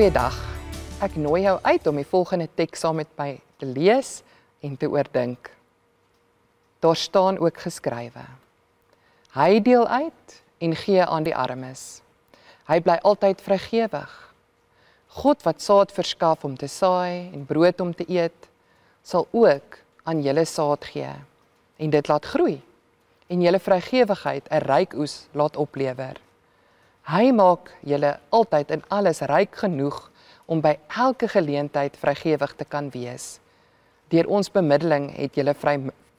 Goeiedag. Ek nooi jou uit om die volgende teks saam met my te lees en te oordink. Daar staan ook geskrywe: Hy deel uit en gee aan die armes. Hy bly altyd vrygewig. God wat saad verskaf om te saai en brood om te eet, sal ook aan julle saad gee en dit laat groei en julle vrygewigheid 'n ryk oes laat oplewer. Hy maak julle altyd in alles ryk genoeg om by elke geleentheid vrygewig te kan wees. Deur ons bemiddeling het julle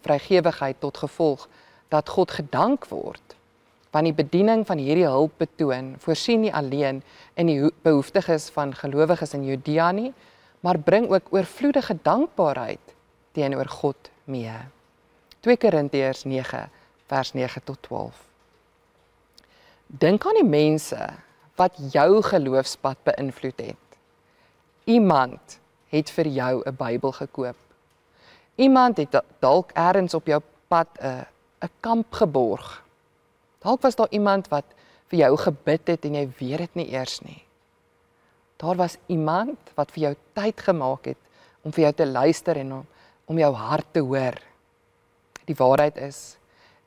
vrygewigheid tot gevolg dat God gedank word. Want die bediening van hierdie hulp betoon, voorsien nie alleen in die behoeftiges van gelowiges in Judea nie, maar bring ook oorvloedige dankbaarheid teenoor God mee. 2 Korintiërs 9 vers 9 tot 12. Dink aan die mense wat jou geloofspad beïnvloed het. Iemand het vir jou 'n Bybel gekoop. Iemand het dalk elders op jou pad 'n kamp geborg. Dalk was daar iemand wat vir jou gebid het en jy weet dit nie eers nie. Daar was iemand wat vir jou tyd gemaak het om vir jou te luister en om jou hart te hoor. Die waarheid is,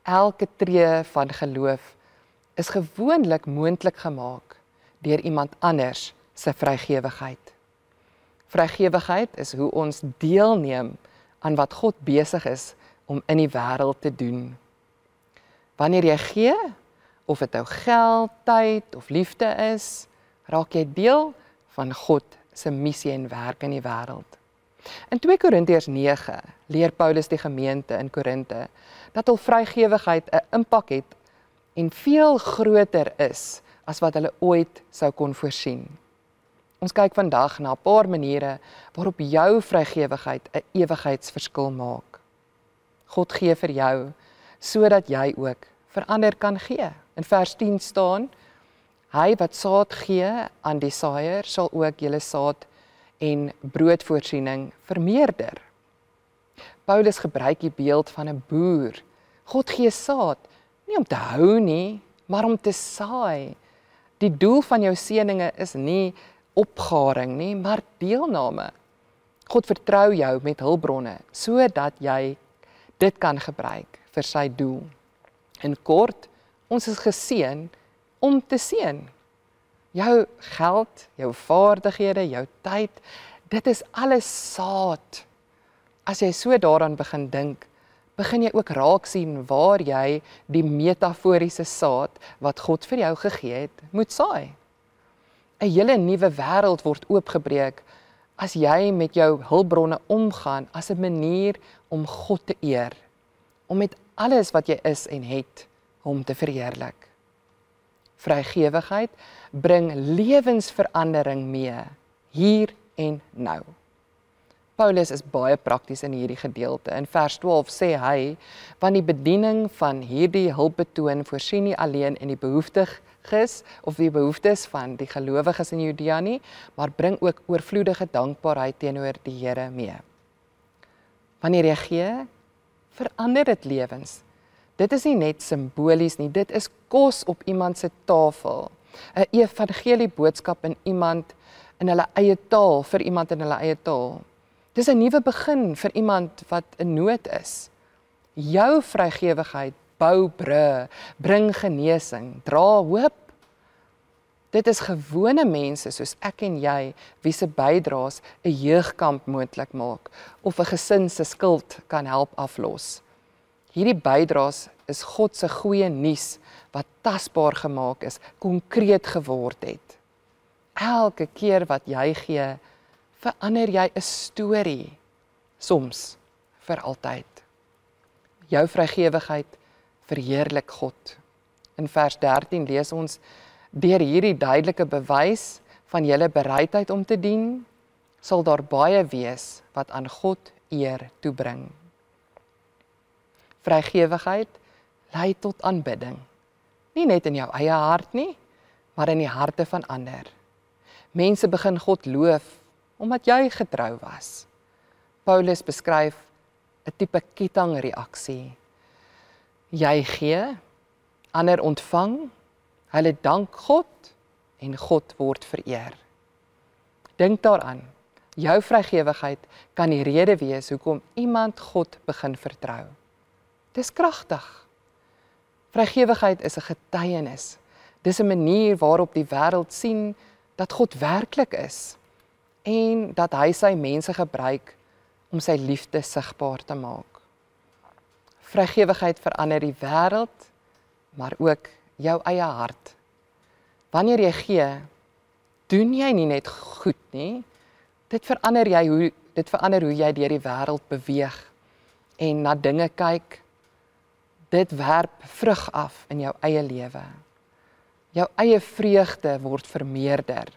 elke tree van geloof is gewoonlik moontlik gemaak deur iemand anders se vrygewigheid. Vrygewigheid is hoe ons deelneem aan wat God besig is om in die wêreld te doen. Wanneer jy gee, of dit nou geld, tyd of liefde is, raak jy deel van God se missie en werk in die wêreld. In 2 Korintiërs 9 leer Paulus die gemeente in Korinte dat hul vrygewigheid 'n impak het en veel groter is as wat hulle ooit sou kon voorsien. Ons kyk vandag na 'n paar maniere waarop jou vrygewigheid 'n ewigheidsverskil maak. God gee vir jou sodat jy ook vir ander kan gee. In vers 10 staan: Hy wat saad gee aan die saaier sal ook julle saad en broodvoorsiening vermeerder. Paulus gebruik die beeld van 'n boer. God gee saad, nie om te hou nie, maar om te saai. Die doel van jou seëninge is nie opgaring nie, maar deelname. God vertrou jou met hulpbronne, sodat jy dit kan gebruik vir sy doel. In kort, ons is geseën om te seën. Jou geld, jou vaardighede, jou tyd, dit is alles saad. As jy so daaraan begin dink, begin jy ook raak sien waar jy die metaforiese saad wat God vir jou gegee het, moet saai. 'n hele nuwe wêreld word oopgebreek as jy met jou hulpbronne omgaan as 'n manier om God te eer, om met alles wat jy is en het, hom te verheerlik. Vrygewigheid bring lewensverandering mee, hier en nou. Paulus is baie prakties in hierdie gedeelte. In vers 12 sê hy, want die bediening van hierdie hulpbetoon voorsien nie alleen in die behoeftiges of die behoeftes van die gelowiges in Judea nie, maar bring ook oorvloedige dankbaarheid teenoor die Here mee. Wanneer jy gee, verander dit lewens. Dit is nie net simbolies nie, dit is kos op iemand se tafel. 'n evangelie boodskap in iemand in hulle eie taal, vir iemand in hulle eie taal. Dis 'n nuwe begin vir iemand wat in nood is. Jou vrygewigheid bou brûe, bring genesing, dra hoop. Dit is gewone mense soos ek en jy wie se bydraes 'n jeugkamp moontlik maak of 'n gesin se skuld kan help aflos. Hierdie bydraes is God se goeie nuus wat tasbaar gemaak is, konkreet geword het. Elke keer wat jy gee, verander jy 'n storie, soms vir altyd. Jou vrygewigheid verheerlik God. In vers 13 lees ons: deur hierdie duidelike bewys van julle bereidheid om te dien, sal daar baie wees wat aan God eer toebring. Vrygewigheid lei tot aanbidding. Nie net in jou eie hart nie, maar in die harte van ander. Mense begin God loof omdat jy getrou was. Paulus beskryf 'n tipe kettingreaksie. Jy gee, ander ontvang, hulle dank God en God word vereer. Dink daaraan. Jou vrygewigheid kan die rede wees hoekom iemand God begin vertrou. Dis kragtig. Vrygewigheid is 'n getuienis. Dis 'n manier waarop die wêreld sien dat God werklik is en dat hy sy mense gebruik om sy liefde sigbaar te maak. Vrygewigheid verander die wêreld, maar ook jou eie hart. Wanneer jy gee, doen jy nie net goed nie, dit verander hoe jy deur die wêreld beweeg en na dinge kyk. Dit werp vrug af in jou eie lewe. Jou eie vreugde word vermeerder.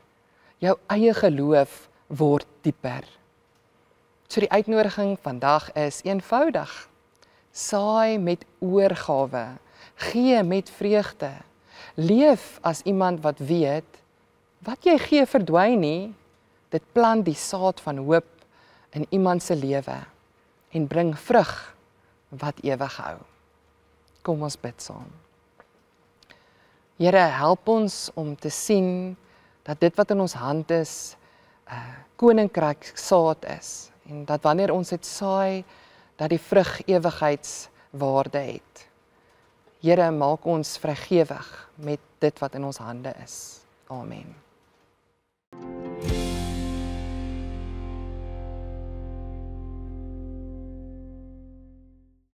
Jou eie geloof word dieper. So die uitnodiging vandag is eenvoudig. Saai met oorgawe, gee met vreugde. Leef as iemand wat weet, wat jy gee verdwyn nie, dit plant die saad van hoop in iemand se lewe en bring vrug wat ewig hou. Kom ons bid saam. Here, help ons om te sien dat dit wat in ons hand is, koninkryk saad is en dat wanneer ons dit saai, dat die vrug ewigheidswaarde het. Here, maak ons vrygewig met dit wat in ons hande is. Amen.